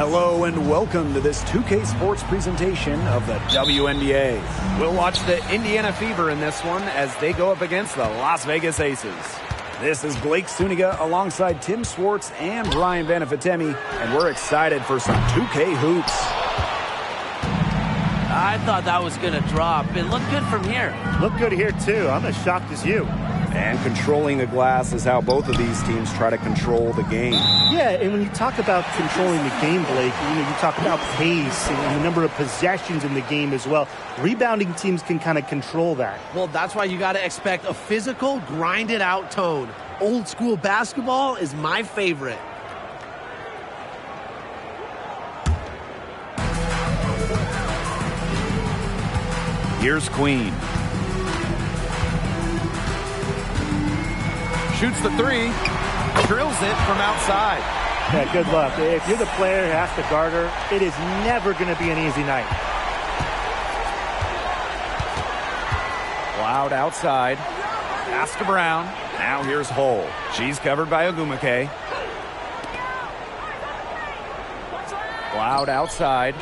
Hello and welcome to this 2K Sports presentation of the WNBA. We'll watch the Indiana Fever in this one as they go up against the Las Vegas Aces. This is Blake Suniga alongside Tim Swartz and Brian Vanafitemi, and we're excited for some 2K hoops. I thought that was going to drop. It looked good from here. Looked good here, too. I'm as shocked as you. And controlling the glass is how both of these teams try to control the game. Yeah, and when you talk about controlling the game, Blake, you talk about pace and the number of possessions in the game as well. Rebounding teams can kind of control that. Well, that's why you got to expect a physical, grinded-out tone. Old school basketball is my favorite. Here's Queen. Shoots the three, drills it from outside. Yeah, good luck. If you're the player who has to guard her, it is never going to be an easy night. Loud outside. Pass to Brown. Now here's Hull. She's covered by Ogumake. Loud outside.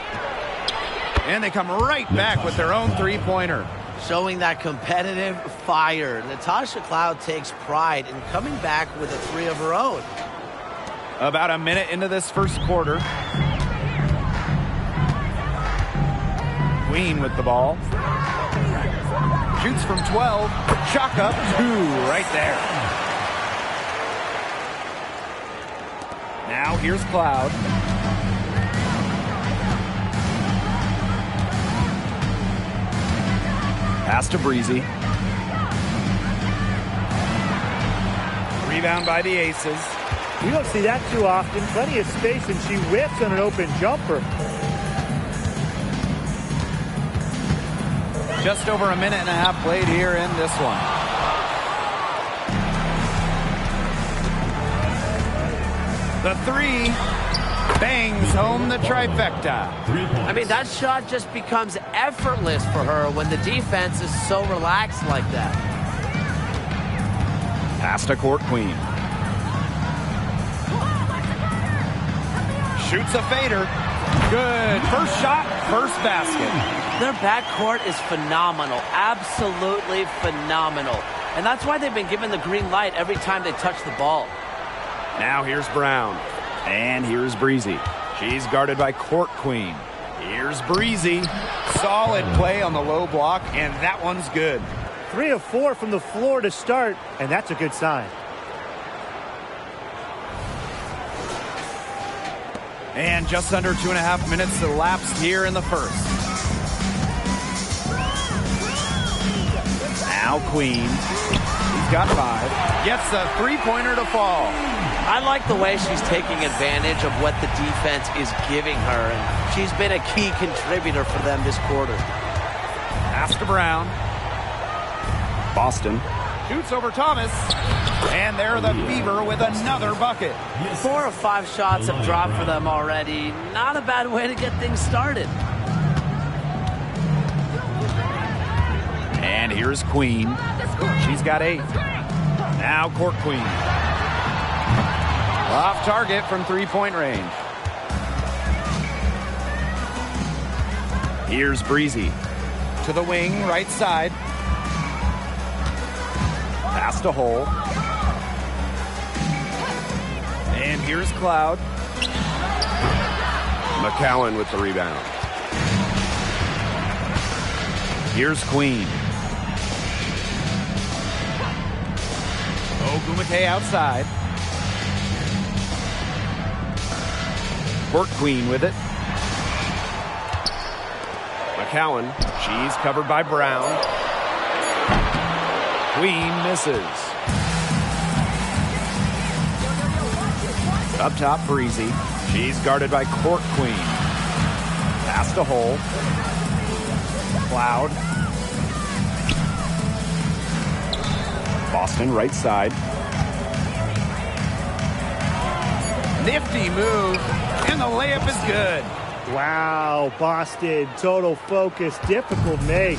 And they come right back with their own three-pointer. Showing that competitive fire. Natasha Cloud takes pride in coming back with a three of her own. About a minute into this first quarter. Queen with the ball. Shoots from 12. Chalk up 2 right there. Now here's Cloud. Pass to Breezy. Rebound by the Aces. You don't see that too often. Plenty of space, and she whips on an open jumper. Just over a minute and a half played here in this one. The three bangs home the trifecta. I mean, that shot just becomes effortless for her when the defense is so relaxed like that. Pass to court Queen. Shoots a fader. Good. First shot, first basket. Their backcourt is phenomenal. Absolutely phenomenal. And that's why they've been given the green light every time they touch the ball. Now here's Brown. And here's Breezy. She's guarded by Court Queen. Here's Breezy. Solid play on the low block, and that one's good. 3 of 4 from the floor to start, and that's a good sign. And just under 2.5 minutes elapsed here in the first. Now Queen. He's got 5. Gets the three-pointer to fall. I like the way she's taking advantage of what the defense is giving her, and she's been a key contributor for them this quarter. Pass to Brown. Boston. Shoots over Thomas. And there the Fever with another bucket. 4 of 5 shots have dropped for them already. Not a bad way to get things started. And here's Queen. She's got 8. Now Court Queen. Off target from three-point range. Here's Breezy. To the wing, right side. Pass to Hull. And here's Cloud. McCowan with the rebound. Here's Queen. Ogumake outside. Court Queen with it. McCowan. She's covered by Brown. Queen misses. Up top, Breezy. She's guarded by Court Queen. Pass to Hull. Cloud. Boston right side. Nifty move, and the layup is good. Wow, Boston, total focus, difficult make.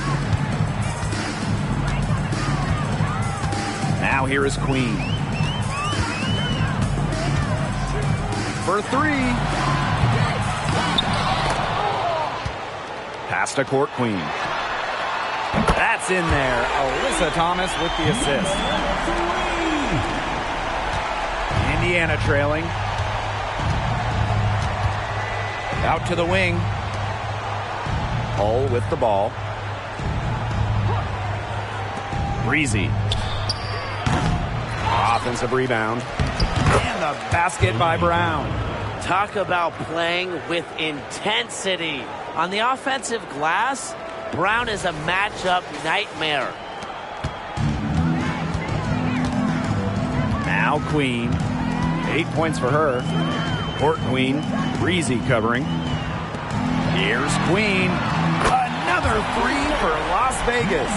Now here is Queen. For 3. Pass to Court Queen. That's in there. Alyssa Thomas with the assist. Indiana trailing. Out to the wing. Hull with the ball. Breezy. Offensive rebound. And the basket by Brown. Talk about playing with intensity. On the offensive glass, Brown is a matchup nightmare. Now Queen. 8 points for her. Court Queen. Breezy covering. Here's Queen. Another three for Las Vegas.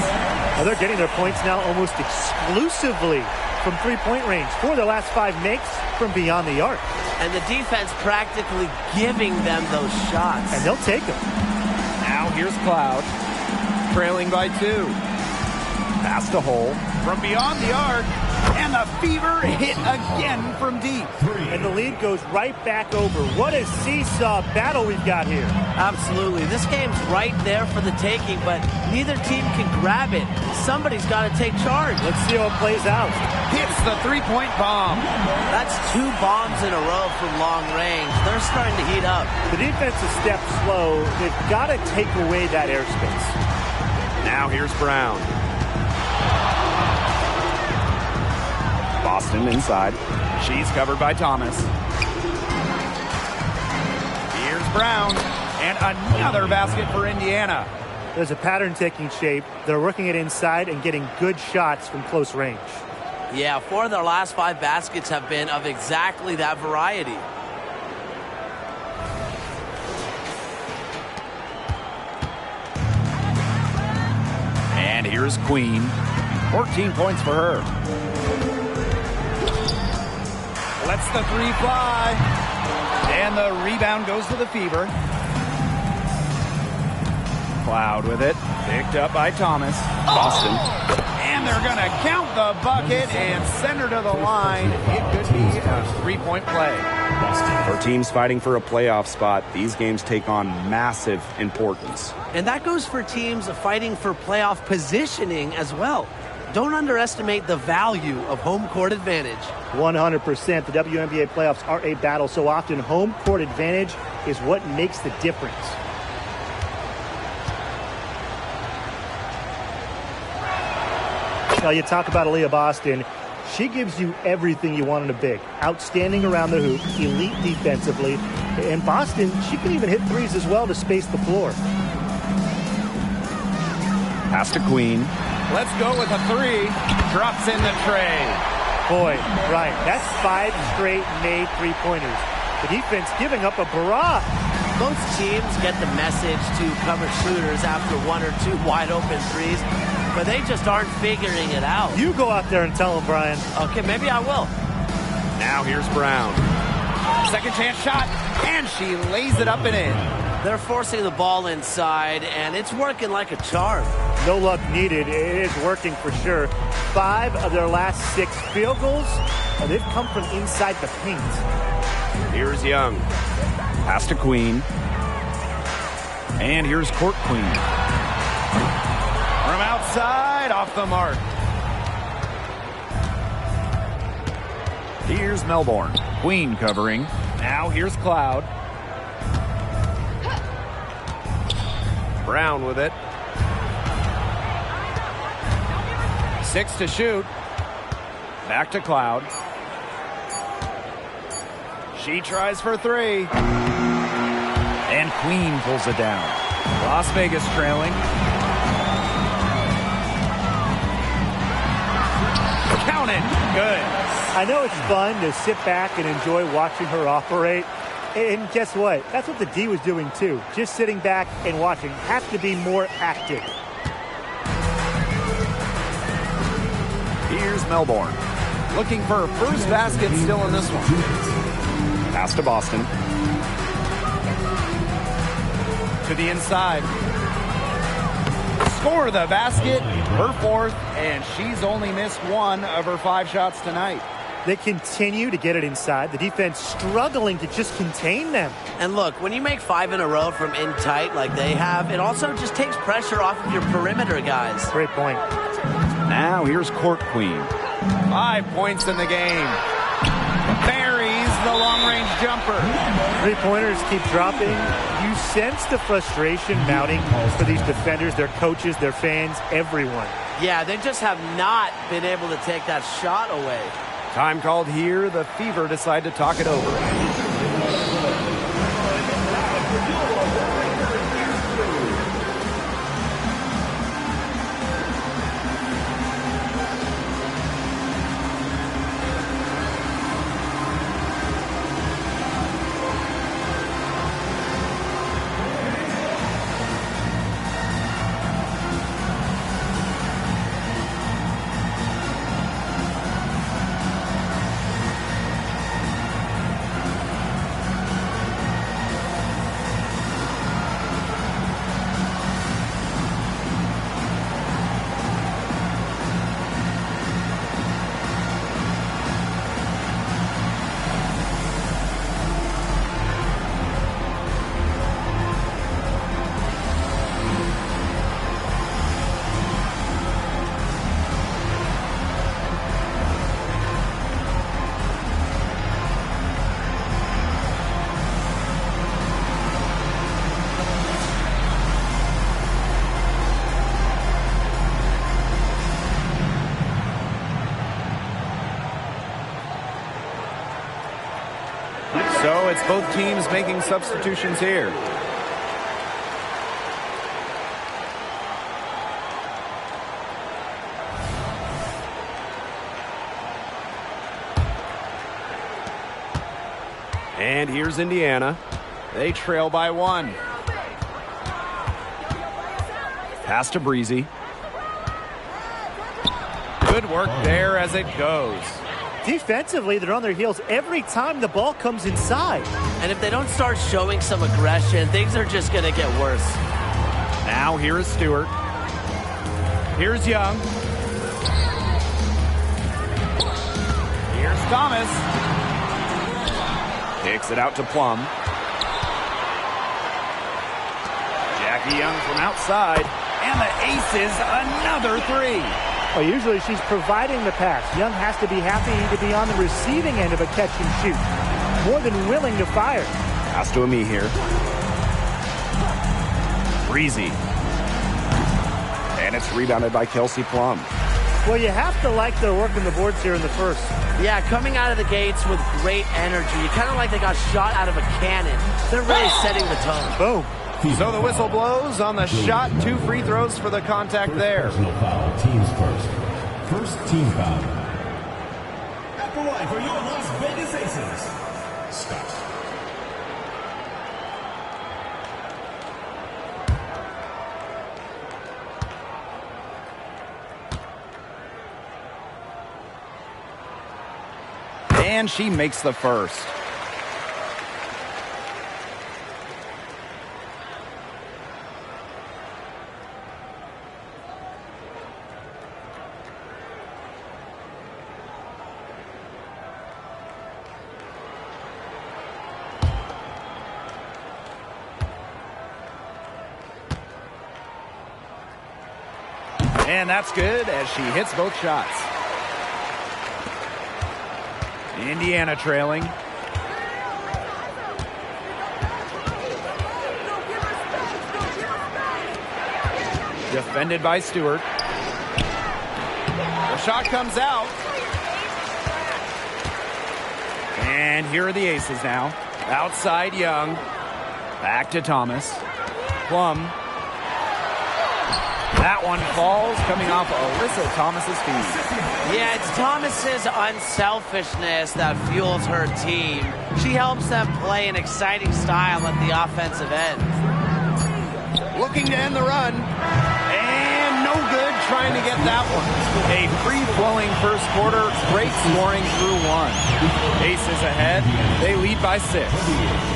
Now they're getting their points now almost exclusively from three-point range. 4 of their last 5 makes from beyond the arc. And the defense practically giving them those shots. And they'll take them. Now here's Cloud. Trailing by 2. Pass to Hull. From beyond the arc. And the Fever hit again from deep. And the lead goes right back over. What a seesaw battle we've got here. Absolutely. This game's right there for the taking, but neither team can grab it. Somebody's got to take charge. Let's see how it plays out. Hits the three-point bomb. That's 2 bombs in a row from long range. They're starting to heat up. The defense is step slow. They've got to take away that airspace. Now here's Brown. Boston inside. She's covered by Thomas. Here's Brown. And another basket for Indiana. There's a pattern taking shape. They're working it inside and getting good shots from close range. Yeah, 4 of their last 5 baskets have been of exactly that variety. And here's Queen. 14 points for her. Lets the three fly. And the rebound goes to the Fever. Cloud with it. Picked up by Thomas. Boston. And they're going to count the bucket and send her to the line. It could be a three-point play. For teams fighting for a playoff spot, these games take on massive importance. And that goes for teams fighting for playoff positioning as well. Don't underestimate the value of home court advantage. 100%. The WNBA playoffs are a battle. So often, home court advantage is what makes the difference. Now, you talk about Aaliyah Boston. She gives you everything you want in a big. Outstanding around the hoop, elite defensively. And Boston, she can even hit threes as well to space the floor. Pass to Queen. Let's go with a 3. Drops in the tray. Boy, Brian, that's 5 straight made three-pointers. The defense giving up a barrage. Both teams get the message to cover shooters after 1 or 2 wide-open threes, but they just aren't figuring it out. You go out there and tell them, Brian. Okay, maybe I will. Now here's Brown. Second chance shot, and she lays it up and in. They're forcing the ball inside, and it's working like a charm. No luck needed. It is working for sure. 5 of their last 6 field goals, and they've come from inside the paint. Here's Young. Pass to Queen. And here's Court Queen. From outside, off the mark. Here's Melbourne. Queen covering. Now here's Cloud. Brown with it. 6 to shoot. Back to Cloud. She tries for 3. And Queen pulls it down. Las Vegas trailing. Count it. Good. I know it's fun to sit back and enjoy watching her operate. And guess what? That's what the D was doing too. Just sitting back and watching. Have to be more active. Here's Melbourne. Looking for her first basket still in this one. Pass to Boston. To the inside. Score the basket. Her 4th, and she's only missed 1 of her 5 shots tonight. They continue to get it inside. The defense struggling to just contain them. And look, when you make 5 in a row from in tight like they have, it also just takes pressure off of your perimeter guys. Great point. Now here's Court Queen. 5 points in the game. Buries the long-range jumper. Three-pointers keep dropping. You sense the frustration mounting for these defenders, their coaches, their fans, everyone. Yeah, they just have not been able to take that shot away. Time called here. The Fever decide to talk it over. So it's both teams making substitutions here. And here's Indiana. They trail by 1. Pass to Breezy. Good work there as it goes. Defensively, they're on their heels every time the ball comes inside. And if they don't start showing some aggression, things are just going to get worse. Now here is Stewart. Here's Young. Here's Thomas. Kicks it out to Plum. Jackie Young from outside. And the aces another 3. Well, usually she's providing the pass. Young has to be happy to be on the receiving end of a catch and shoot. More than willing to fire. Pass to Ami here. Breezy. And it's rebounded by Kelsey Plum. Well, you have to like their work on the boards here in the first. Yeah, coming out of the gates with great energy. Kind of like they got shot out of a cannon. They're really setting the tone. Boom. So the whistle blows on the shot. 2 free throws for the contact there. Personal foul, teams first. First team foul. At the line for your Las Vegas Aces, Scott. And she makes the first. And that's good as she hits both shots. Indiana trailing. Defended by Stewart. The shot comes out. And here are the aces now. Outside Young. Back to Thomas. Plum. That one falls, coming off Alyssa Thomas's feet. Yeah, it's Thomas's unselfishness that fuels her team. She helps them play an exciting style at the offensive end. Looking to end the run. And no good trying to get that one. A free-flowing first quarter, great scoring through 1. Aces ahead. They lead by 6.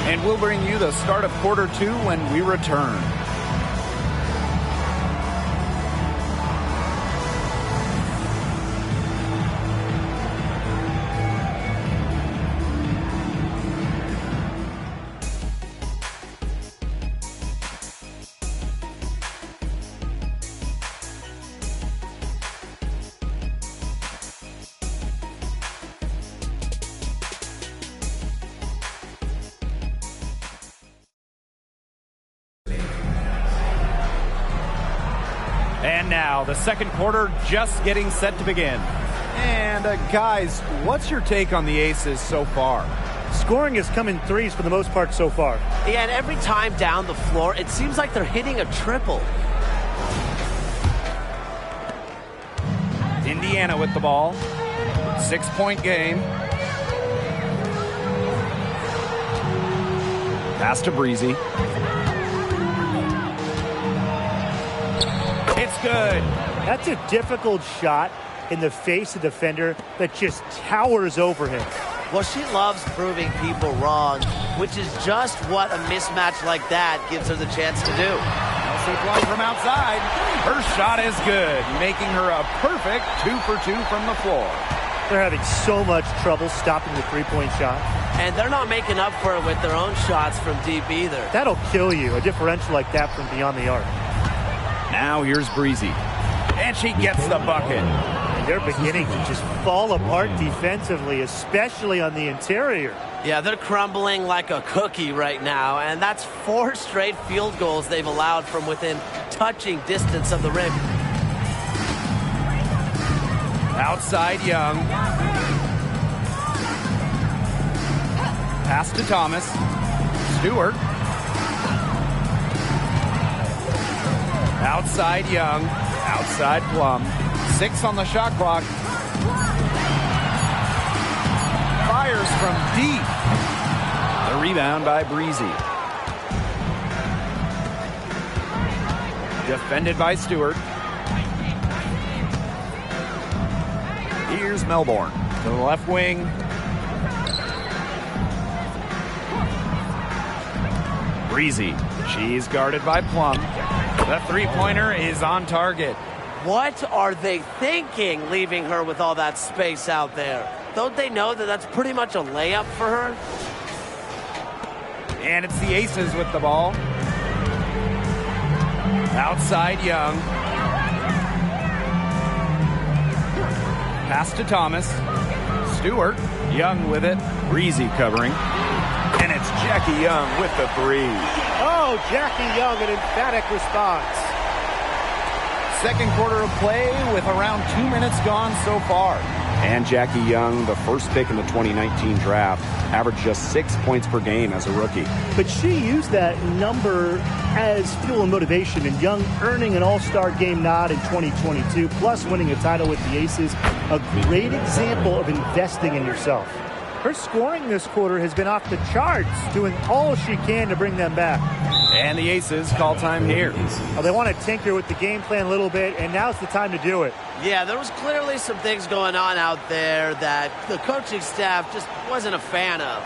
And we'll bring you the start of quarter 2 when we return. And now the second quarter just getting set to begin. And guys, what's your take on the Aces so far? Scoring has come in threes for the most part so far. Yeah, and every time down the floor, it seems like they're hitting a triple. Indiana with the ball. 6-point game. Pass to Breezy. It's good. That's a difficult shot in the face of the defender that just towers over him. Well, she loves proving people wrong, which is just what a mismatch like that gives her the chance to do. Kelsey Plum from outside. Her shot is good, making her a perfect 2 for 2 from the floor. They're having so much trouble stopping the three-point shot. And they're not making up for it with their own shots from deep either. That'll kill you, a differential like that from beyond the arc. Now here's Breezy. And she gets the bucket. They're beginning to just fall apart defensively, especially on the interior. Yeah, they're crumbling like a cookie right now, and that's 4 straight field goals they've allowed from within touching distance of the rim. Outside Young. Pass to Thomas. Stewart. Outside Young. Outside Plum. 6 on the shot clock. Fires from deep. The rebound by Breezy. Defended by Stewart. Here's Melbourne to the left wing. Breezy. She's guarded by Plum. The three-pointer is on target. What are they thinking, leaving her with all that space out there? Don't they know that that's pretty much a layup for her? And it's the Aces with the ball. Outside Young. Pass to Thomas. Stewart. Young with it. Breezy covering. And it's Jackie Young with the three. Oh, Jackie Young, an emphatic response. Second quarter of play with around 2 minutes gone so far. And Jackie Young, the first pick in the 2019 draft, averaged just 6 points per game as a rookie. But she used that number as fuel and motivation, and Young earning an all-star game nod in 2022, plus winning a title with the Aces, a great example of investing in yourself. Her scoring this quarter has been off the charts, doing all she can to bring them back. And the Aces call time here. Well, they want to tinker with the game plan a little bit, and now's the time to do it. Yeah, there was clearly some things going on out there that the coaching staff just wasn't a fan of.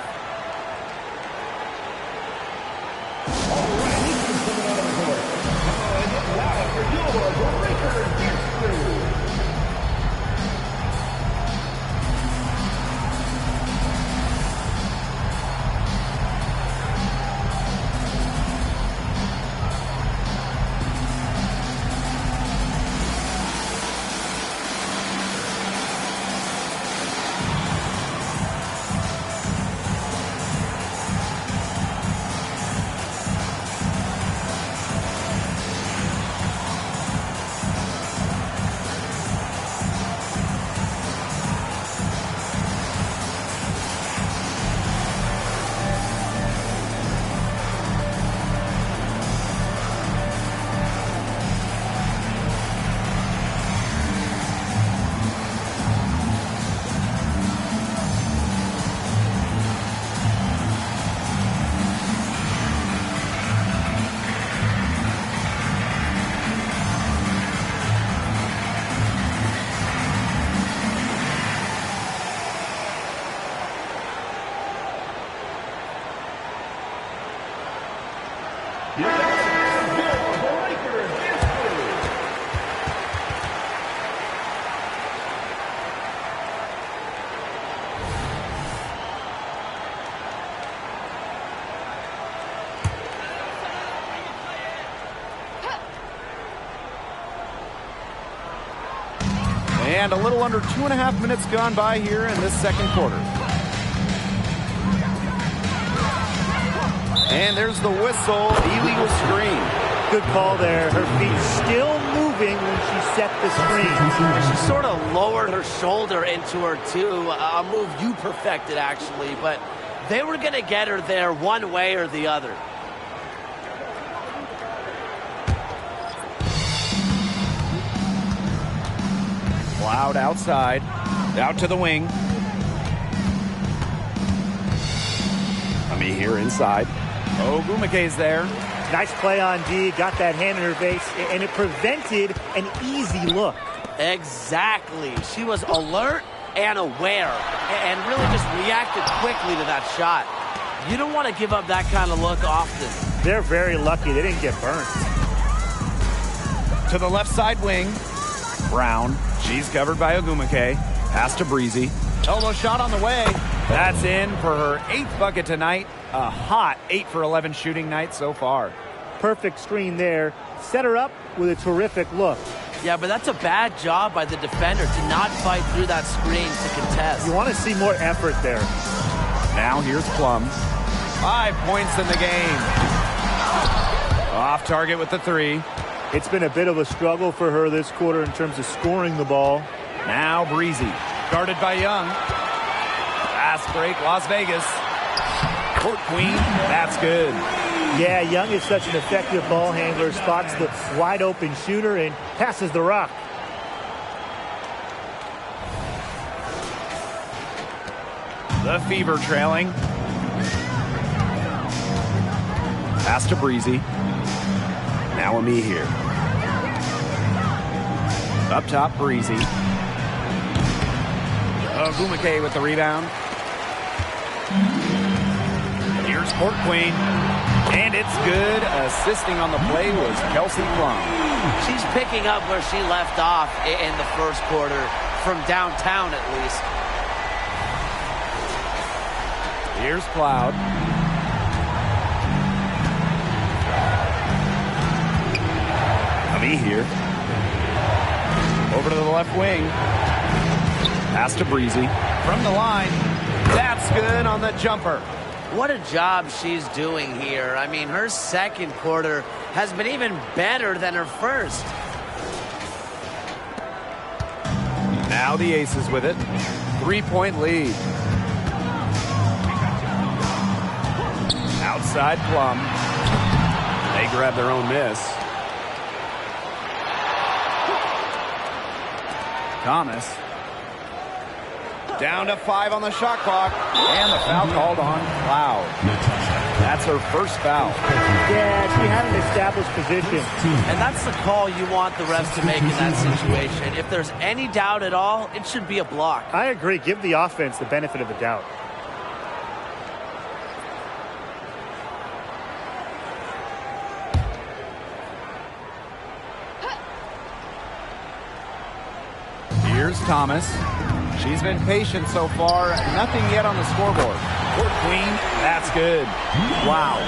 And a little under 2.5 minutes gone by here in this second quarter. And there's the whistle, illegal screen. Good call there. Her feet still moving moving when she set the screen. She sort of lowered her shoulder into her, too. A move you perfected, actually. But they were going to get her there one way or the other. Cloud outside. Out to the wing. Ami here inside. Ogumeke's there. Nice play on D. Got that hand in her face, and it prevented an easy look. Exactly. She was alert and aware and really just reacted quickly to that shot. You don't want to give up that kind of look often. They're very lucky they didn't get burned. To the left side wing. Brown. She's covered by Ogumeke. Pass to Breezy. Elbow shot on the way. That's in for her 8th bucket tonight. A hot 8 for 11 shooting night so far. Perfect screen there. Set her up with a terrific look. Yeah, but that's a bad job by the defender to not fight through that screen to contest. You want to see more effort there. Now here's Plum. 5 points in the game. Off target with the 3. It's been a bit of a struggle for her this quarter in terms of scoring the ball. Now Breezy. Guarded by Young. Fast break, Las Vegas. Court Queen. That's good. Yeah, Young is such an effective ball handler. Spots the wide open shooter and passes the rock. The Fever trailing. Pass to Breezy. Now Ami here. Up top, Breezy. Ogumeke with the rebound. Here's Court Queen. And it's good. Assisting on the play was Kelsey Plum. She's picking up where she left off in the first quarter, from downtown at least. Here's Cloud. Ami here. Over to the left wing. Pass to Breezy. From the line. That's good on the jumper. What a job she's doing here. I mean, her second quarter has been even better than her first. Now the Aces with it. 3-point lead. Outside Plum. They grab their own miss. Thomas. Down to 5 on the shot clock. And the foul called on Cloud. That's her first foul. Yeah, she had an established position. And that's the call you want the refs to make in that situation. If there's any doubt at all, it should be a block. I agree. Give the offense the benefit of the doubt. Here's Thomas. She's been patient so far. Nothing yet on the scoreboard. Court Queen, that's good. Wow.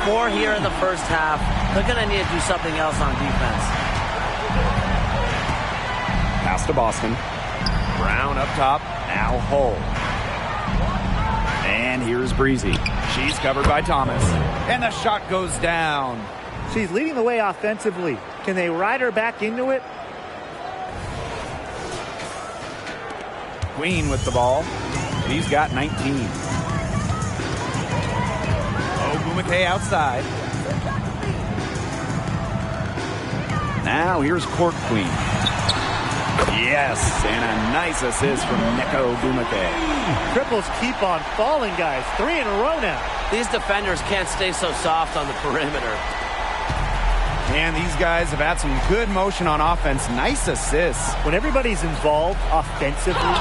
4 here in the first half. They're going to need to do something else on defense. Pass to Boston. Brown up top. Now Hull. And here's Breezy. She's covered by Thomas. And the shot goes down. She's leading the way offensively. Can they ride her back into it? Queen with the ball. He's got 19. Ogumeke outside. Now here's Court Queen. Yes, and a nice assist from Neko Ogumeke. Triples keep on falling, guys. 3 in a row now. These defenders can't stay so soft on the perimeter. And these guys have had some good motion on offense. Nice assists. When everybody's involved offensively,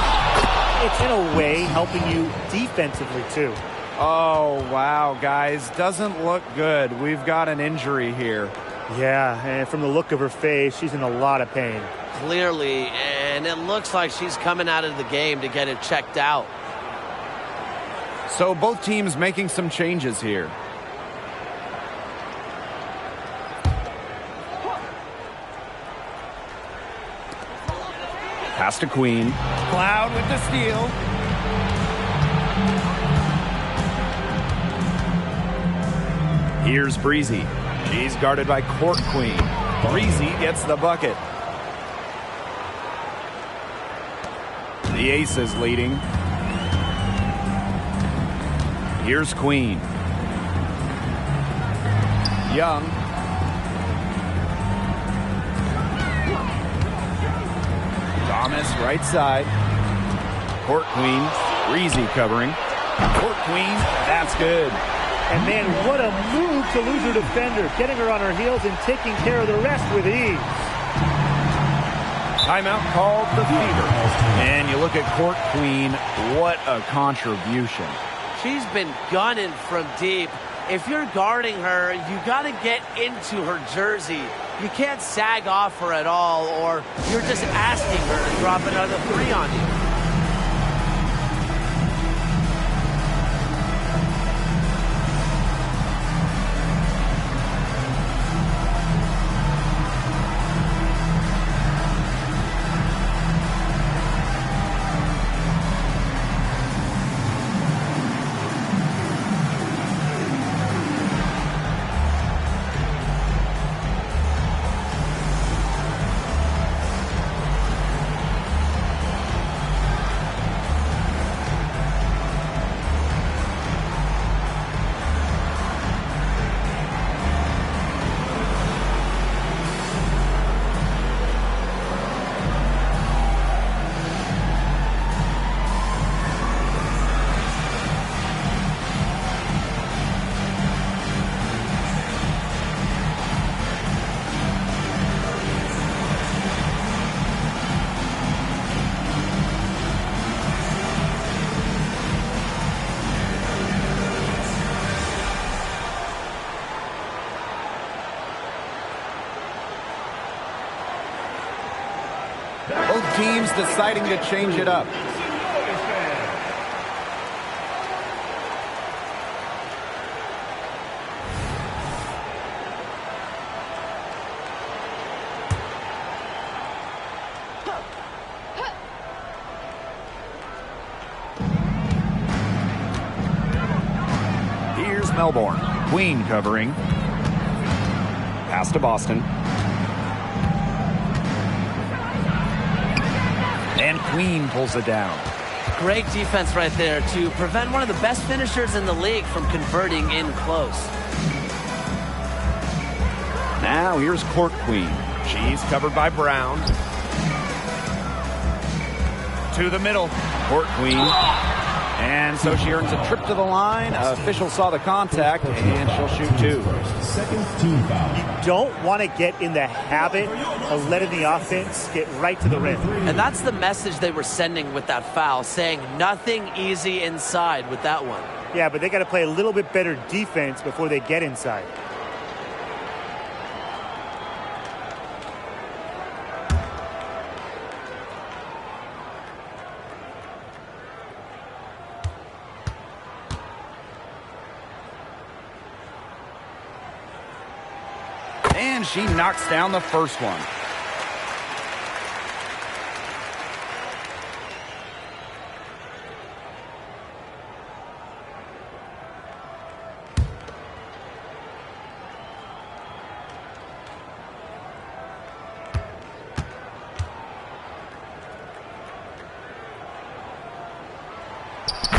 it's in a way helping you defensively too. Oh, wow, guys. Doesn't look good. We've got an injury here. Yeah, and from the look of her face, she's in a lot of pain. Clearly, and it looks like she's coming out of the game to get it checked out. So both teams making some changes here. Pass to Queen. Cloud with the steal. Here's Breezy. She's guarded by Court Queen. Breezy gets the bucket. The Aces leading. Here's Queen. Young. Thomas right side. Court Queen. Breezy covering. Court Queen. That's good. And man, what a move to lose her defender. Getting her on her heels and taking care of the rest with ease. Timeout called the Fever. And you look at Court Queen. What a contribution. She's been gunning from deep. If you're guarding her, you got to get into her jersey. You can't sag off her at all, or you're just asking her to drop another three on you. Both teams deciding to change it up. Here's Melbourne. Queen covering. Pass to Boston. And Queen pulls it down. Great defense right there to prevent one of the best finishers in the league from converting in close. Now here's Court Queen. She's covered by Brown. To the middle. Court Queen. And so she earns a trip to the line. Official saw the contact, and she'll shoot two. Second team foul. You don't want to get in the habit of letting the offense get right to the rim. And that's the message they were sending with that foul, saying nothing easy inside with that one. Yeah, but they got to play a little bit better defense before they get inside. And she knocks down the first one.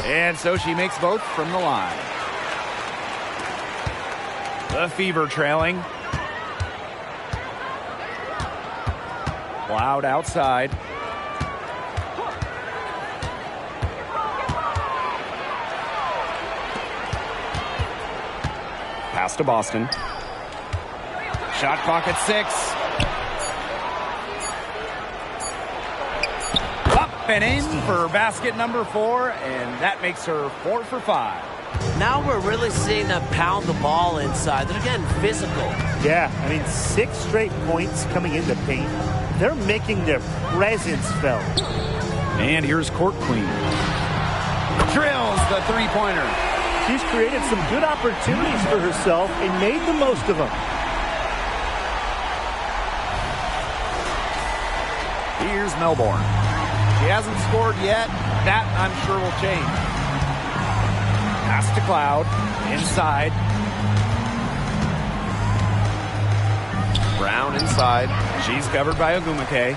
And so she makes both from the line. The Fever trailing. Loud outside. Pass to Boston. Shot clock at 6. Up and in for basket number 4, and that makes her 4 for 5. Now we're really seeing them pound the ball inside. They're getting physical. Yeah, I mean, 6 straight points coming in the paint. They're making their presence felt. And here's Court Queen. Drills the three-pointer. She's created some good opportunities for herself and made the most of them. Here's Melbourne. She hasn't scored yet. That, I'm sure, will change. Pass to Cloud. Inside. Brown inside. She's covered by Ogumake.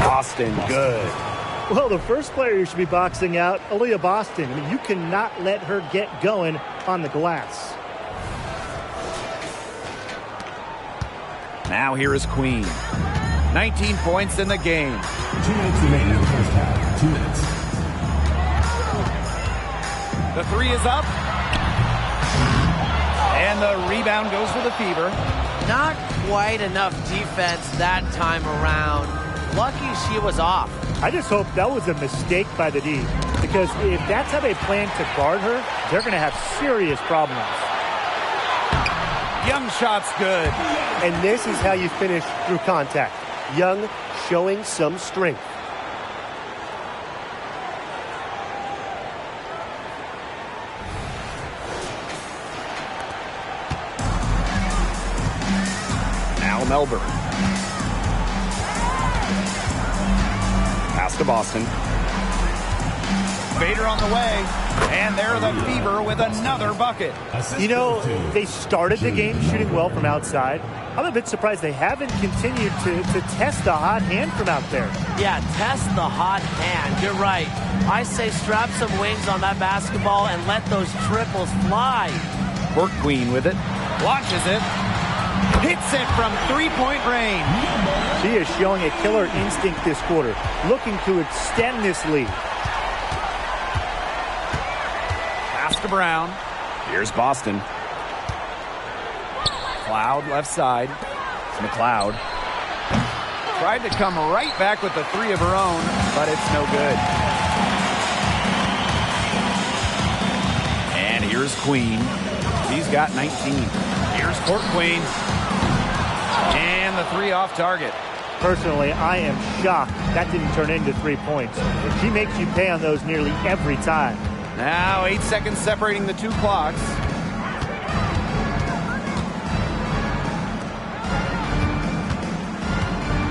Boston, good. Well, the first player you should be boxing out, Aaliyah Boston. I mean, you cannot let her get going on the glass. Now here is Queen. 19 points in the game. 2 minutes remaining in the first half. 2 minutes. The three is up. And the rebound goes to the Fever. Not quite enough defense that time around. Lucky she was off. I just hope that was a mistake by the D, because if that's how they plan to guard her, they're going to have serious problems. Young shot's good. And this is how you finish through contact. Young showing some strength. Now Melbourne. Pass to Boston. Bader on the way. And there the Fever with another bucket. You know, they started the game shooting well from outside. I'm a bit surprised they haven't continued to test the hot hand from out there. Yeah, test the hot hand. You're right. I say strap some wings on that basketball and let those triples fly. Court Queen with it. Launches it. Hits it from three-point range. She is showing a killer instinct this quarter, looking to extend this lead. Pass to Brown. Here's Boston. Cloud left side. It's McLeod. Tried to come right back with the three of her own, but it's no good. And here's Queen. She's got 19. Here's Court Queen. And the three off target. Personally, I am shocked that didn't turn into 3 points. She makes you pay on those nearly every time. Now 8 seconds separating the two clocks.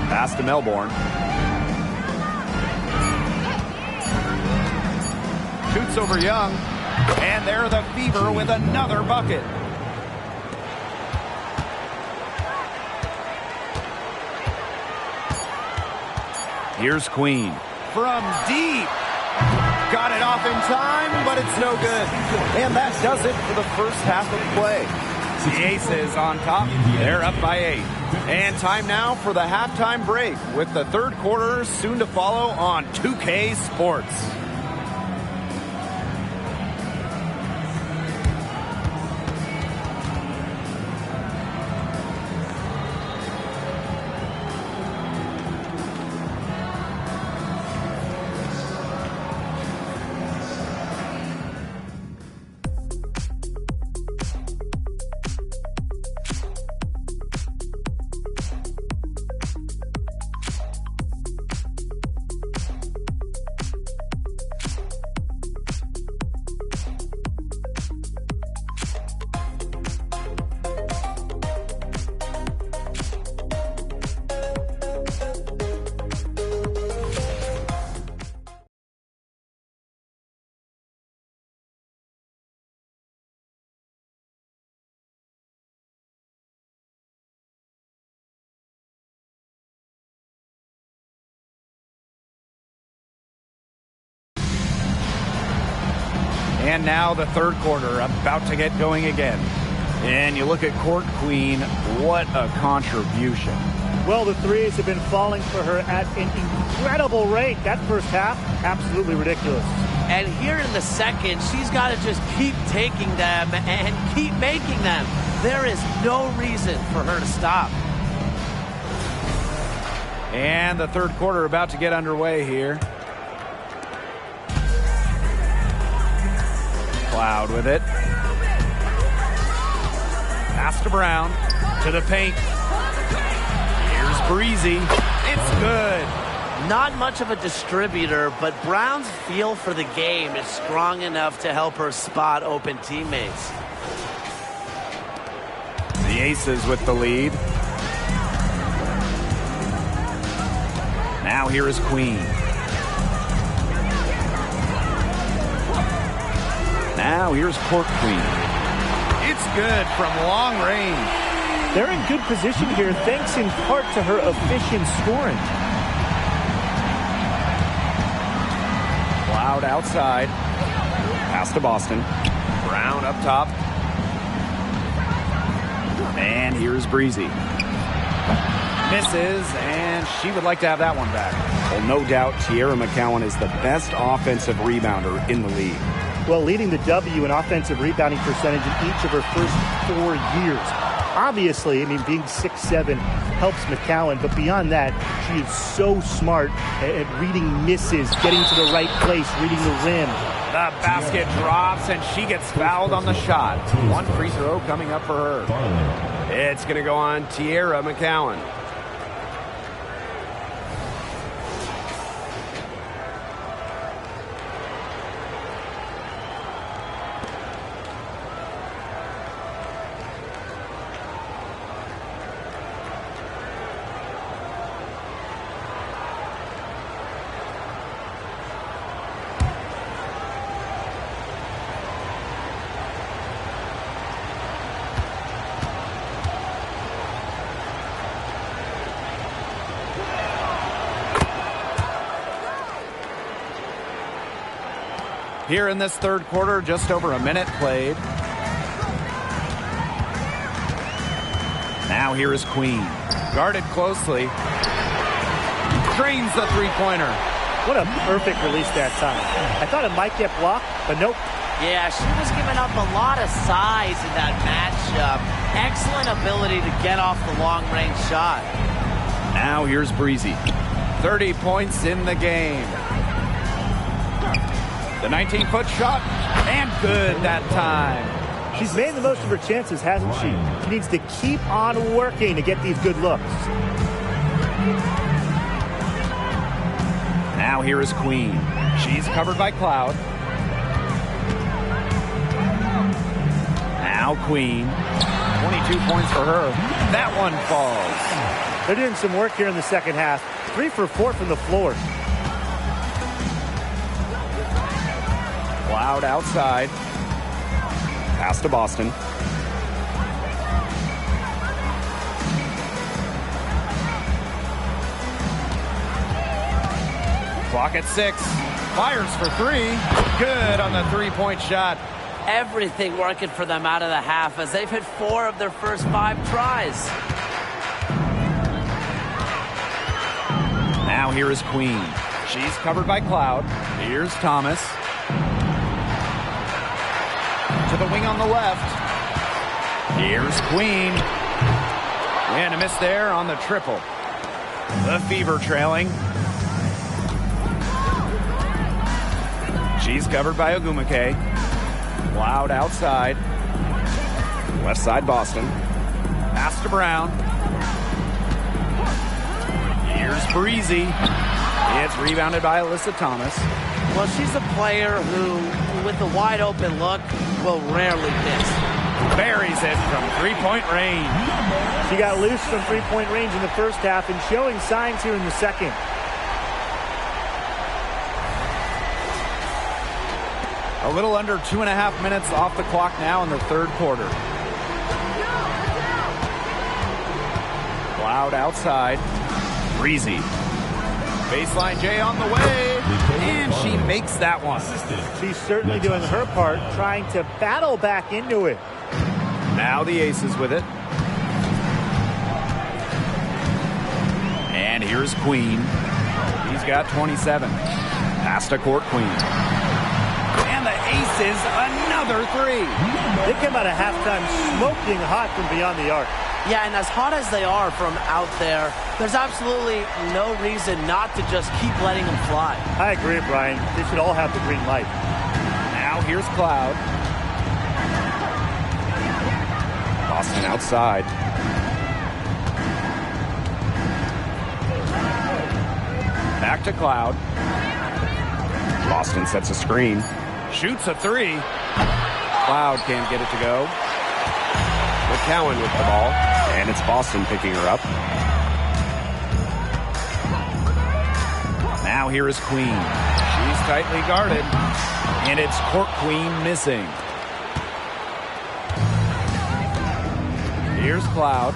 Pass to Melbourne. Shoots over Young. And there the Fever with another bucket. Here's Queen. From deep. Got it off in time, but it's no good. And that does it for the first half of play. The Aces on top. They're up by 8. And time now for the halftime break, with the third quarter soon to follow on 2K Sports. And now the third quarter about to get going again. And you look at Court Queen, what a contribution. Well, the threes have been falling for her at an incredible rate. That first half, absolutely ridiculous. And here in the second, she's got to just keep taking them and keep making them. There is no reason for her to stop. And the third quarter about to get underway here. Cloud with it. Pass to Brown. To the paint. Here's Breezy. It's good. Not much of a distributor, but Brown's feel for the game is strong enough to help her spot open teammates. The Aces with the lead. Now here is Queen. Now here's Court Queen. It's good from long range. They're in good position here, thanks in part to her efficient scoring. Cloud outside. Pass to Boston. Brown up top. And here's Breezy. Misses, and she would like to have that one back. Well, no doubt, Tiara McCowan is the best offensive rebounder in the league. Well, leading the W in offensive rebounding percentage in each of her first 4 years. Obviously, I mean, being 6'7" helps McCowan, but beyond that, she is so smart at reading misses, getting to the right place, reading the rim. The basket drops, and she gets fouled on the shot. One free throw coming up for her. It's going to go on Tiara McCowan. Here in this third quarter, just over a minute played. Now here is Queen. Guarded closely. Drains the three-pointer. What a perfect release that time. I thought it might get blocked, but nope. Yeah, she was giving up a lot of size in that matchup. Excellent ability to get off the long-range shot. Now here's Breezy. 30 points in the game. The 19-foot shot, and good that time. She's made the most of her chances, hasn't she? She needs to keep on working to get these good looks. Now here is Queen. She's covered by Cloud. Now Queen. 22 points for her. That one falls. They're doing some work here in the second half. 3 for 4 from the floor. Cloud outside. Pass to Boston. Clock at 6. Fires for 3. Good on the three-point shot. Everything working for them out of the half as they've hit 4 of their first 5 tries. Now here is Queen. She's covered by Cloud. Here's Thomas. To the wing on the left. Here's Queen. And a miss there on the triple. The Fever trailing. She's covered by Ogumake. Cloud outside. Left side Boston. Pass to Brown. Here's Breezy. It's rebounded by Alyssa Thomas. Well, she's a player who, with a wide open look, will rarely miss. Buries it from three-point range. She got loose from three-point range in the first half and showing signs here in the second. A little under 2.5 minutes off the clock now in the third quarter. Cloud outside. Breezy. Baseline J on the way. And she makes that one. She's certainly doing her part, trying to battle back into it. Now the Aces with it. And here's Queen. He's got 27. Pass to court Queen. And the Aces, another 3. They come out of halftime smoking hot from beyond the arc. Yeah, and as hot as they are from out there, there's absolutely no reason not to just keep letting them fly. I agree, Brian. They should all have the green light. Now here's Cloud. Boston outside. Back to Cloud. Boston sets a screen. Shoots a 3. Cloud can't get it to go. McCowan with the ball. And it's Boston picking her up. Now here is Queen. She's tightly guarded. And it's Court Queen missing. Here's Cloud.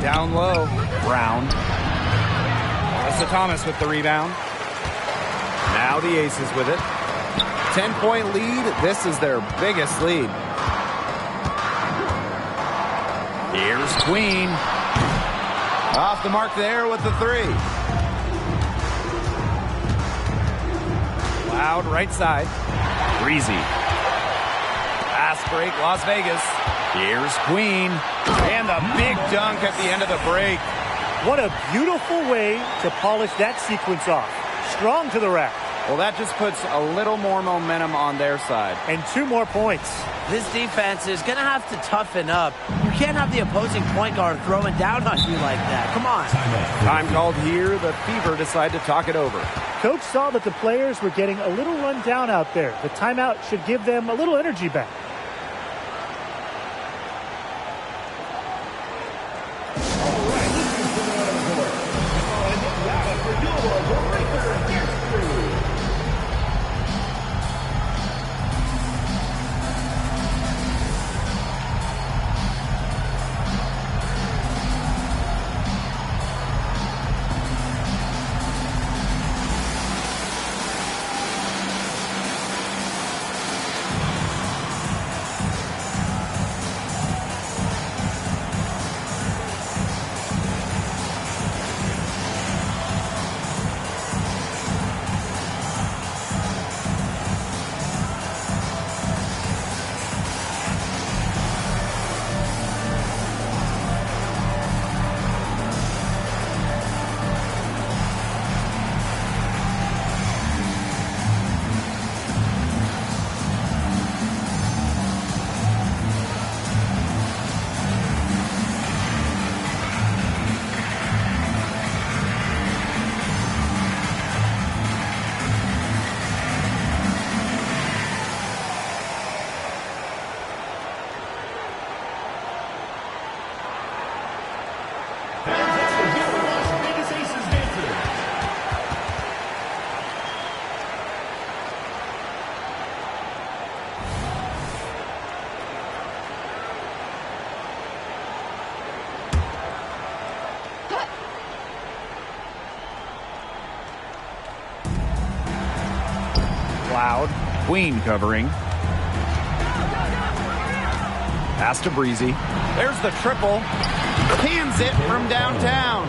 Down low. Brown. Melissa Thomas with the rebound. Now the Aces with it. 10-point lead. This is their biggest lead. Here's Queen. Off the mark there with the three. Cloud right side. Breezy. Fast break, Las Vegas. Here's Queen. And the big dunk at the end of the break. What a beautiful way to polish that sequence off. Strong to the rack. Well, that just puts a little more momentum on their side. And 2 more points. This defense is going to have to toughen up. You can't have the opposing point guard throwing down on you like that. Come on. Time called here. The Fever decide to talk it over. Coach saw that the players were getting a little run down out there. The timeout should give them a little energy back. Cloud. Queen covering. Pass to Breezy. There's the triple. Cans it from downtown.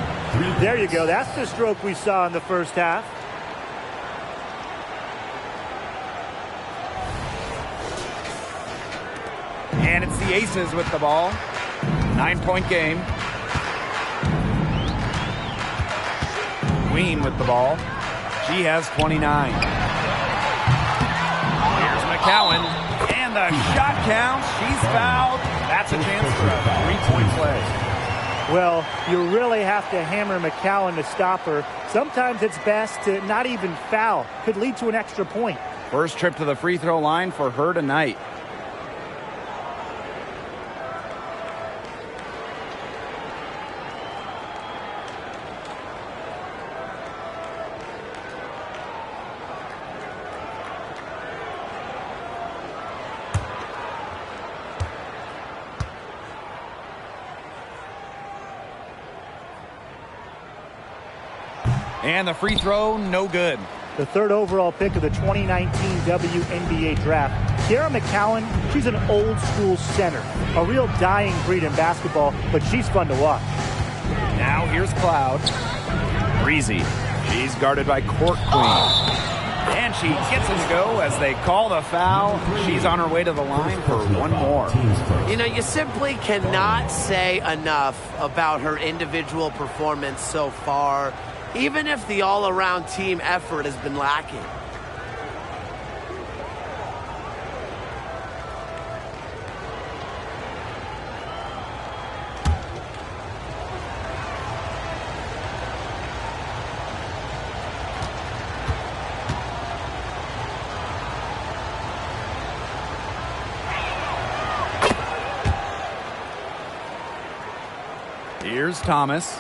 There you go. That's the stroke we saw in the first half. And it's the Aces with the ball. 9-point game. Queen with the ball. She has 29. Here's McCowan. And the shot counts. She's fouled. That's a chance for a 3-point play. Well, you really have to hammer McCowan to stop her. Sometimes it's best to not even foul. Could lead to an extra point. First trip to the free throw line for her tonight. And the free throw, no good. The third overall pick of the 2019 WNBA draft. Kiara McCowan, she's an old school center. A real dying breed in basketball, but she's fun to watch. Now here's Cloud. Breezy. She's guarded by Court Queen. And she gets it to go as they call the foul. She's on her way to the line for one more. You know, you simply cannot say enough about her individual performance so far, even if the all-around team effort has been lacking. Here's Thomas.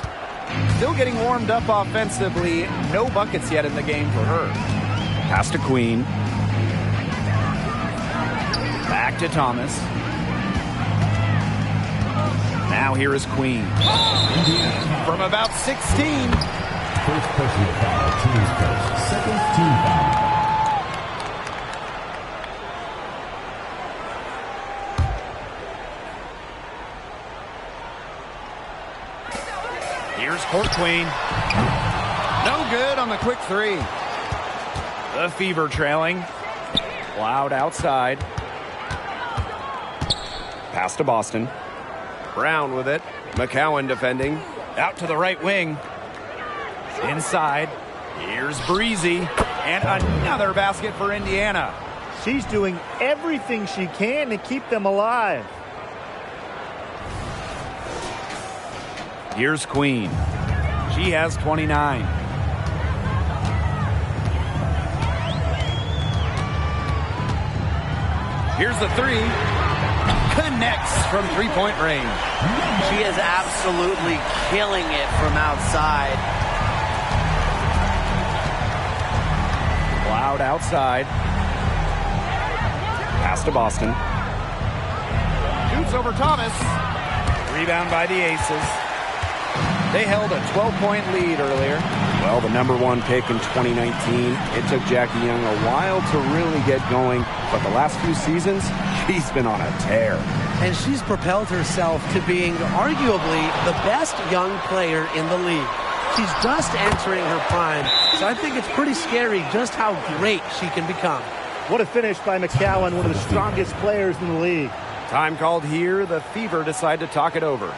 Still getting warmed up offensively. No buckets yet in the game for her. Pass to Queen. Back to Thomas. Now here is Queen. From about 16. First personal foul, team's first. Second team foul. Here's Court Queen. No good on the quick three. The Fever trailing. Cloud outside. Pass to Boston. Brown with it. McCowan defending. Out to the right wing. Inside. Here's Breezy. And another basket for Indiana. She's doing everything she can to keep them alive. Here's Queen. She has 29. Here's the three. Connects from three-point range. She is absolutely killing it from outside. Cloud outside. Pass to Boston. Shoots over Thomas. Rebound by the Aces. They held a 12-point lead earlier. Well, the #1 pick in 2019, it took Jackie Young a while to really get going, but the last few seasons, she's been on a tear. And she's propelled herself to being arguably the best young player in the league. She's just entering her prime, so I think it's pretty scary just how great she can become. What a finish by McCowan, one of the strongest players in the league. Time called here. The Fever decide to talk it over.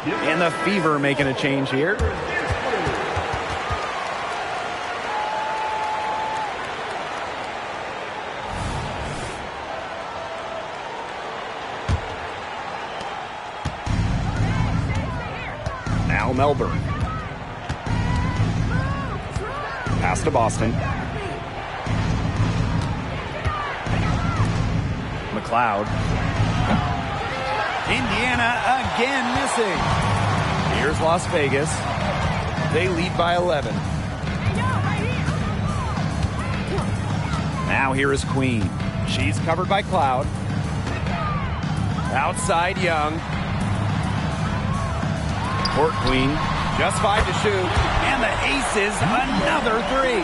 And the Fever making a change here. Now Melbourne. Pass to Boston. McLeod. Indiana again missing. Here's Las Vegas. They lead by 11. Now here is Queen. She's covered by Cloud. Outside Young. Court Queen. Just 5 to shoot. And the Aces, another three.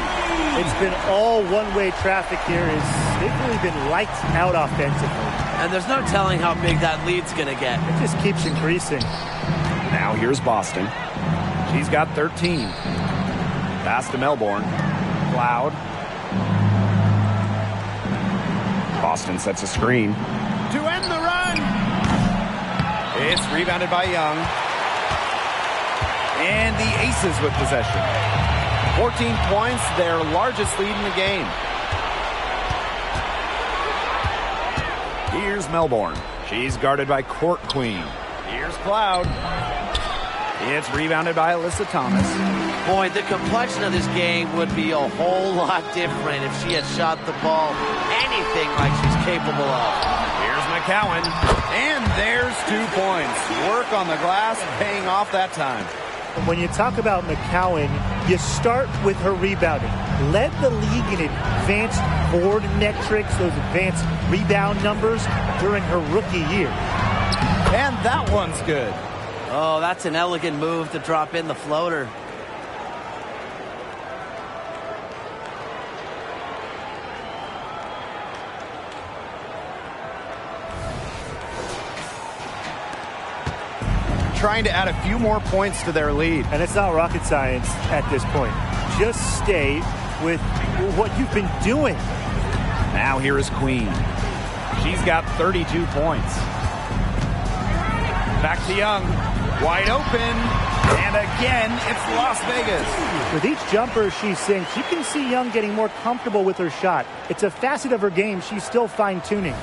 It's been all one-way traffic here. They've really been lights out offensively. And there's no telling how big that lead's going to get. It just keeps increasing. Now here's Boston. She's got 13. Pass to Melbourne. Cloud. Boston sets a screen. To end the run. It's rebounded by Young. And the Aces with possession. 14 points, their largest lead in the game. Here's Melbourne. She's guarded by Court Queen. Here's Cloud. It's rebounded by Alyssa Thomas. Boy, the complexion of this game would be a whole lot different if she had shot the ball anything like she's capable of. Here's McCowan. And there's 2 points. Work on the glass paying off that time. When you talk about McCowan, you start with her rebounding. Led the league in advanced board metrics, those advanced rebound numbers during her rookie year. And that one's good. Oh, that's an elegant move to drop in the floater. Trying to add a few more points to their lead. And it's not rocket science at this point. Just stay with what you've been doing. Now here is Queen. She's got 32 points. Back to Young. Wide open. And again, it's Las Vegas. With each jumper she sinks, you can see Young getting more comfortable with her shot. It's a facet of her game she's still fine-tuning.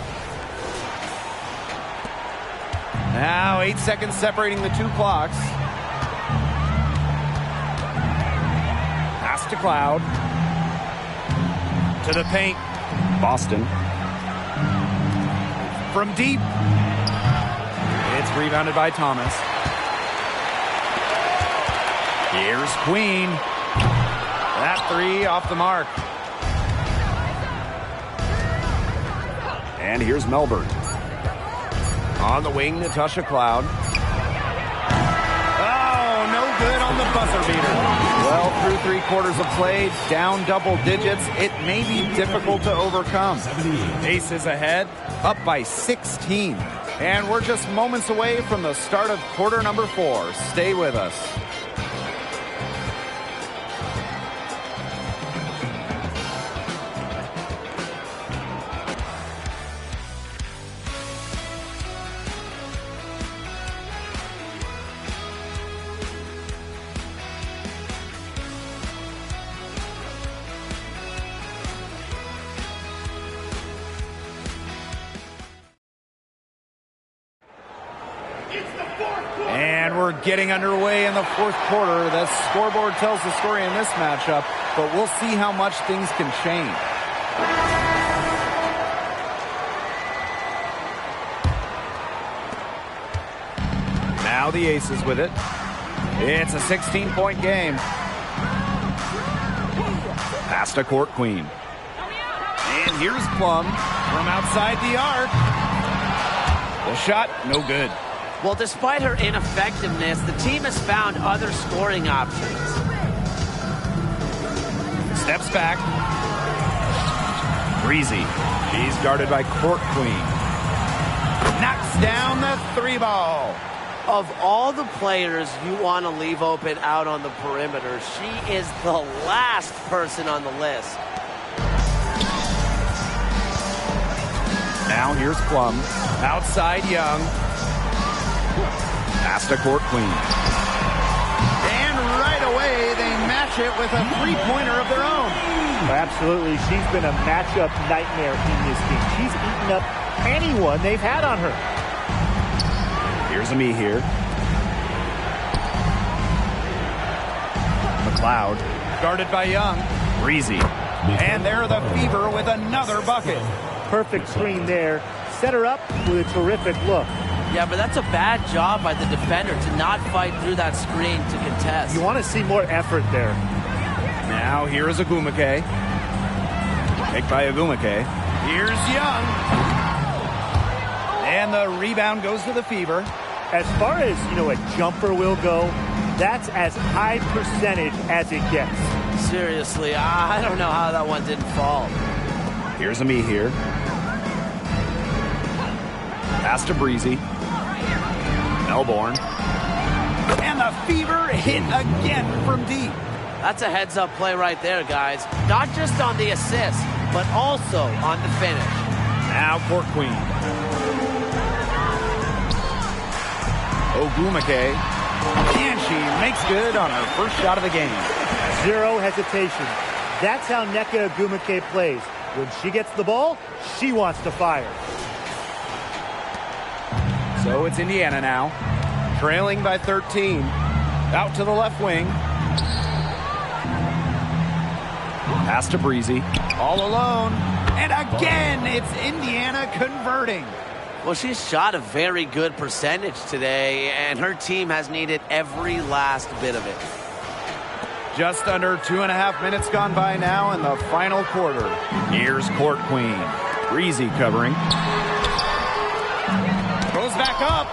Now 8 seconds separating the two clocks. Pass to Cloud. To the paint. Boston. From deep. It's rebounded by Thomas. Here's Queen. That three off the mark. And here's Melbourne. On the wing, Natasha Cloud. Oh, no good on the buzzer beater. Well, through 3 quarters of play, down double digits, it may be difficult to overcome. Aces ahead, up by 16. And we're just moments away from the start of quarter number 4. Stay with us. And we're getting underway in the 4th quarter. The scoreboard tells the story in this matchup, but we'll see how much things can change. Now the Aces with it. It's a 16-point game. Pass to Court Queen. And here's Plum from outside the arc. The shot, no good. Well, despite her ineffectiveness, the team has found other scoring options. Steps back. Breezy. She's guarded by Court Queen. Knocks down the 3-ball. Of all the players you want to leave open out on the perimeter, she is the last person on the list. Now here's Plum. Outside Young. Pass to Court Queen. And right away, they match it with a 3-pointer of their own. Absolutely. She's been a matchup nightmare in this game. She's eaten up anyone they've had on her. Here's a me here. McLeod. Guarded by Young. Breezy. And there the Fever with another bucket. Perfect screen there. Set her up with a terrific look. Yeah, but that's a bad job by the defender to not fight through that screen to contest. You want to see more effort there. Now here is Agumake. Picked by Agumake. Here's Young. And the rebound goes to the Fever. As far as, a jumper will go, that's as high percentage as it gets. Seriously, I don't know how that one didn't fall. Here's a me here. Pass to Breezy. Melbourne. And the Fever hit again from deep. That's a heads-up play right there, guys. Not just on the assist, but also on the finish. Now Court Queen. Ogumake. And she makes good on her first shot of the game. Zero hesitation. That's how Nneka Ogumake plays. When she gets the ball, she wants to fire. So it's Indiana now, trailing by 13. Out to the left wing. Pass to Breezy. All alone. And again, it's Indiana converting. Well, she's shot a very good percentage today, and her team has needed every last bit of it. Just under 2.5 minutes gone by now in the final quarter. Here's Court Queen. Breezy covering. Goes back up.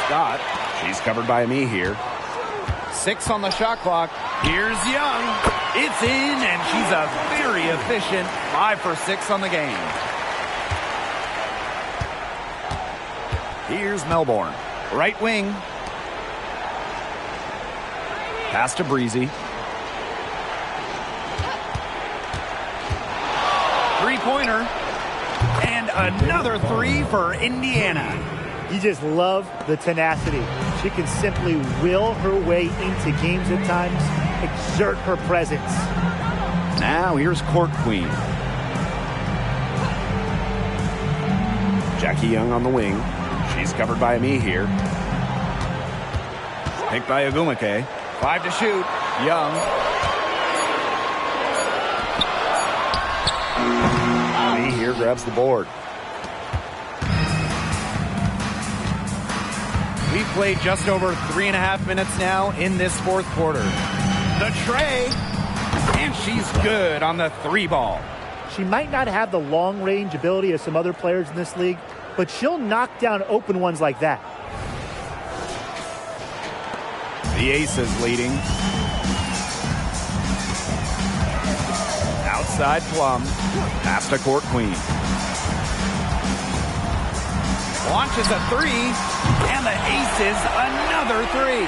Scott. She's covered by me here. 6 on the shot clock. Here's Young. It's in, and she's a very efficient 5 for 6 on the game. Here's Melbourne. Right wing. Pass to Breezy. Three-pointer. And another 3 for Indiana. You just love the tenacity. She can simply will her way into games at times, exert her presence. Now here's Court Queen. Jackie Young on the wing. She's covered by me here. Picked by Agumake. 5 to shoot. Young. Me here grabs the board. We've played just over 3.5 minutes now in this fourth quarter. The tray, and she's good on the 3 ball. She might not have the long-range ability of some other players in this league, but she'll knock down open ones like that. The Aces leading. Outside Plum. Pass to Court Queen. Launches a 3, and the Aces another 3.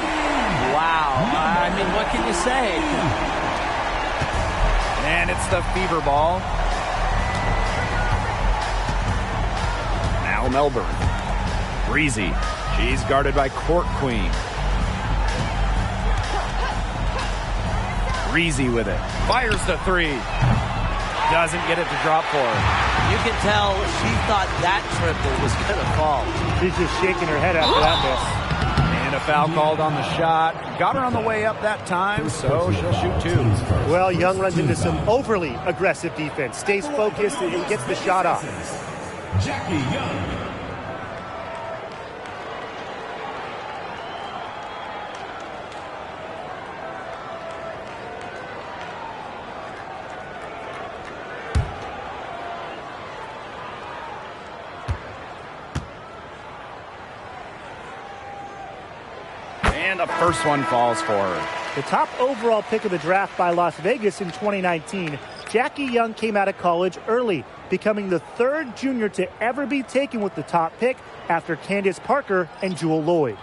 Wow. I mean, what can you say? And it's the fever ball. Now Melbourne. Breezy. She's guarded by Court Queen. Breezy with it. Fires the 3. Doesn't get it to drop for her. You can tell she thought that triple was going to fall. She's just shaking her head after that miss. And a foul called on the shot. Got her on the way up that time, so she'll shoot 2. Well, Young runs into some overly aggressive defense. Stays focused and gets the shot off. Jackie Young. And the first one falls for her. The top overall pick of the draft by Las Vegas in 2019, Jackie Young came out of college early, becoming the 3rd junior to ever be taken with the top pick after Candace Parker and Jewel Lloyd.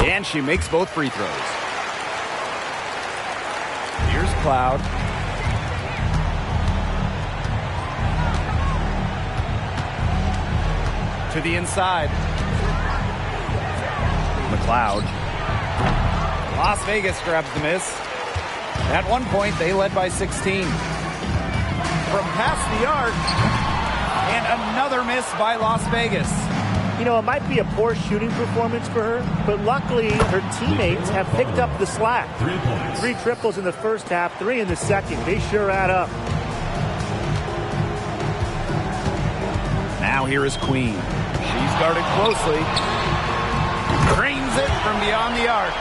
And she makes both free throws. Here's Cloud. To the inside. McLeod. Las Vegas grabs the miss. At one point, they led by 16. From past the arc. And another miss by Las Vegas. You know, it might be a poor shooting performance for her, but luckily her teammates have picked up the slack. 3 points. 3 triples in the first half, 3 in the second. They sure add up. Now here is Queen. She's guarded closely. Drains it from beyond the arc.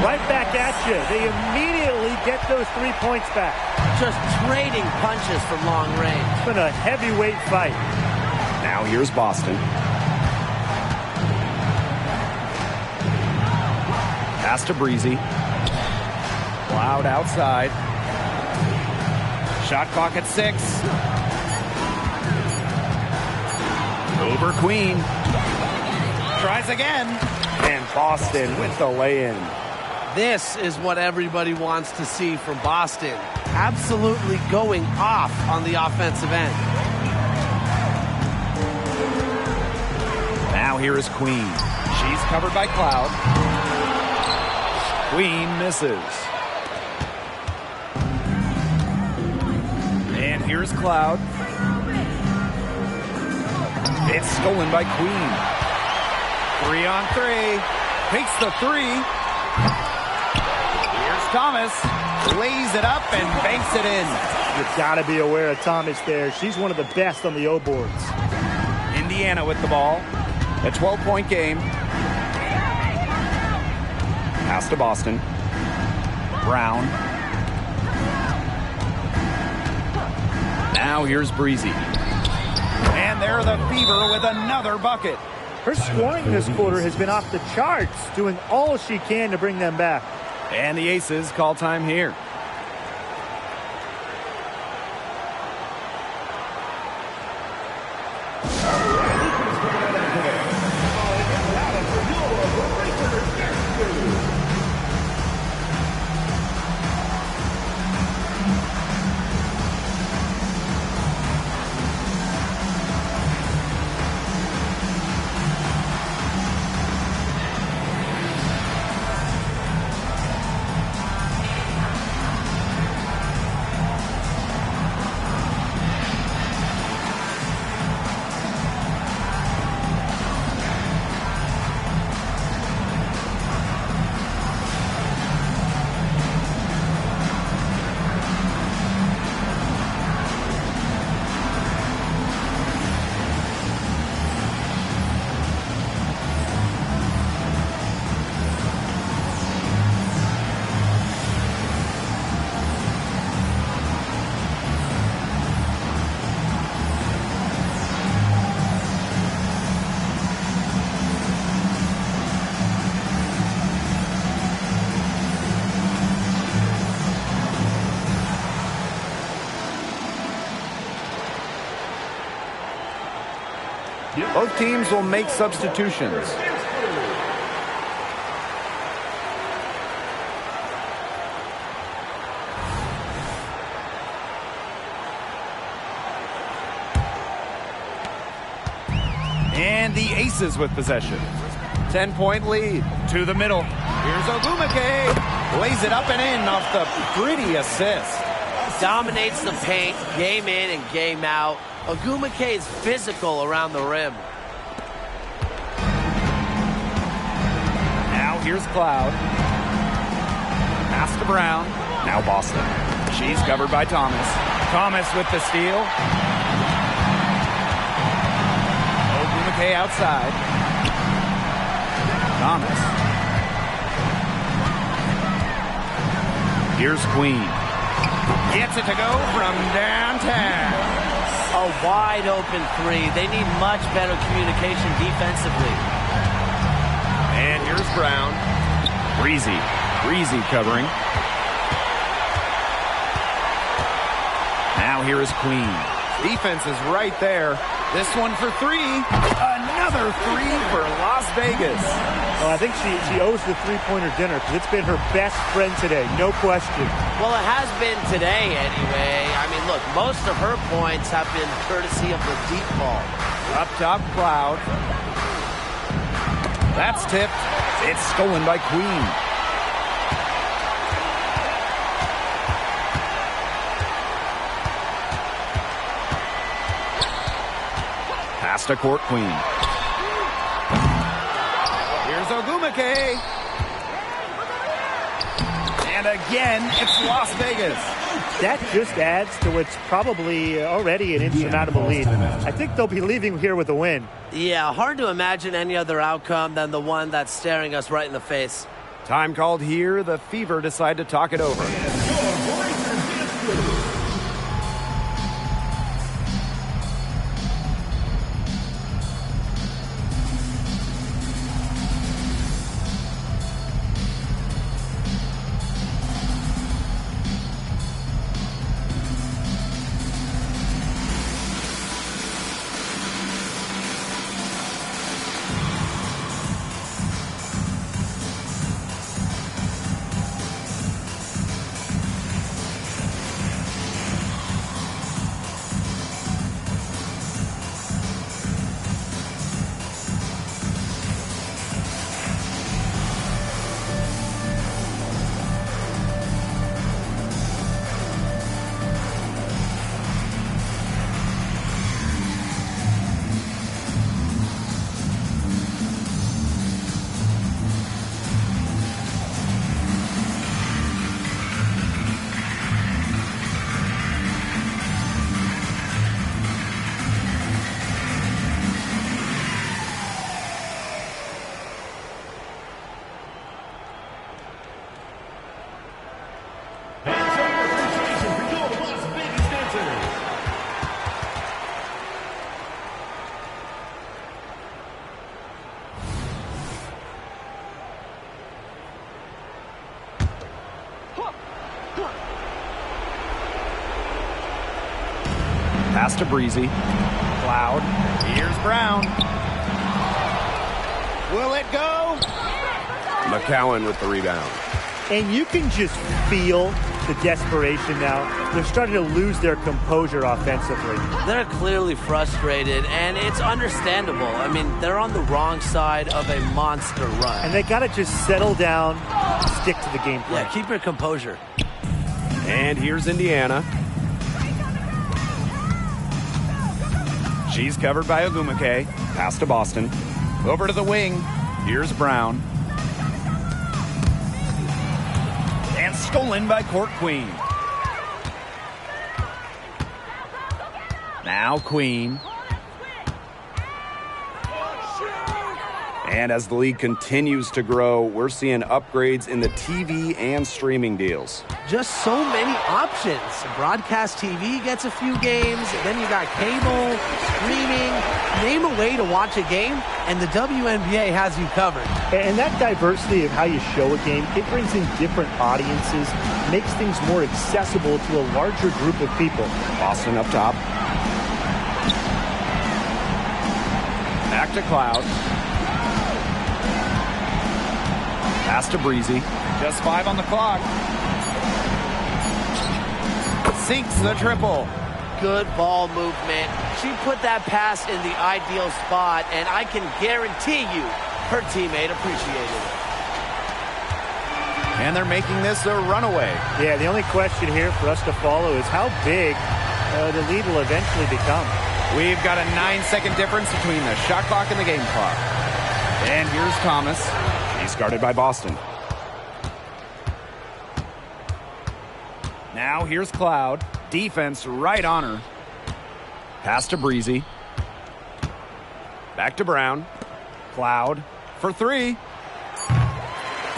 Right back at you. They immediately get those 3 points back. Just trading punches from long range. It's been a heavyweight fight. Now here's Boston. Pass to Breezy. Cloud outside. Shot clock at 6. Over Queen. Tries again. And Boston with the lay-in. This is what everybody wants to see from Boston. Absolutely going off on the offensive end. Now here is Queen. She's covered by Cloud. Queen misses. And here's Cloud. It's stolen by Queen. 3 on 3. Takes the three. Here's Thomas. Lays it up and banks it in. You've got to be aware of Thomas there. She's one of the best on the O boards. Indiana with the ball. A 12-point game. Pass to Boston. Brown. Now here's Breezy. And there the Fever with another bucket. Her scoring this quarter has been off the charts, doing all she can to bring them back. And the Aces call time here. Both teams will make substitutions. And the Aces with possession. 10-point lead. To the middle. Here's Ogumake. Lays it up and in off the pretty assist. Dominates the paint, game in and game out. Ogumake is physical around the rim. Now here's Cloud. Pass to Brown. Now Boston. She's covered by Thomas. Thomas with the steal. Ogumake outside. Thomas. Here's Queen. Gets it to go from downtown. A wide open three. They need much better communication defensively. And here's Brown. Breezy covering. Now here is Queen. Defense is right there. This one for three. Another three for Las Vegas. Well, I think she owes the three-pointer dinner because it's been her best friend today, no question. Well, it has been today anyway. I mean, look, most of her points have been courtesy of the deep ball. Up top, Cloud. That's tipped. It's stolen by Queen. Pass to court, Queen. Here's Ogumake. And again, it's Las Vegas. That just adds to what's probably already an insurmountable lead. I think they'll be leaving here with a win. Yeah, hard to imagine any other outcome than the one that's staring us right in the face. Time called here. The Fever decide to talk it over. Pass to Breezy. Cloud. Here's Brown. Will it go? McCowan with the rebound. And you can just feel the desperation now. They're starting to lose their composure offensively. They're clearly frustrated, and it's understandable. I mean, they're on the wrong side of a monster run. And they got to just settle down, stick to the game plan. Yeah, keep your composure. And here's Indiana. She's covered by Ogumake. Pass to Boston. Over to the wing. Here's Brown. And stolen by Court Queen. Now Queen. And as the league continues to grow, we're seeing upgrades in the TV and streaming deals. Just so many options. Broadcast TV gets a few games. Then you got cable, streaming. Name a way to watch a game, and the WNBA has you covered. And that diversity of how you show a game, it brings in different audiences, makes things more accessible to a larger group of people. Boston up top. Back to Cloud. Pass to Breezy. Just 5 on the clock. Sinks the triple. Good ball movement. She put that pass in the ideal spot, and I can guarantee you her teammate appreciated it. And they're making this a runaway. Yeah, the only question here for us to follow is how big the lead will eventually become. We've got a 9-second difference between the shot clock and the game clock. And here's Thomas. He's guarded by Boston. Now here's Cloud. Defense right on her. Pass to Breezy. Back to Brown. Cloud for 3.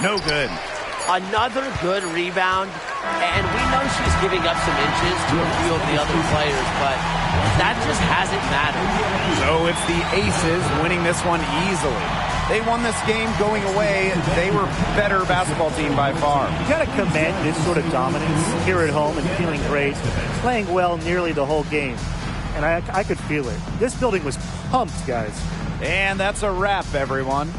No good. Another good rebound, and we know she's giving up some inches to a few of the other players, but that just hasn't mattered. So it's the Aces winning this one easily. They won this game going away. They were better basketball team by far. You got to commend this sort of dominance here at home and feeling great, playing well nearly the whole game. And I could feel it. This building was pumped, guys. And that's a wrap, everyone.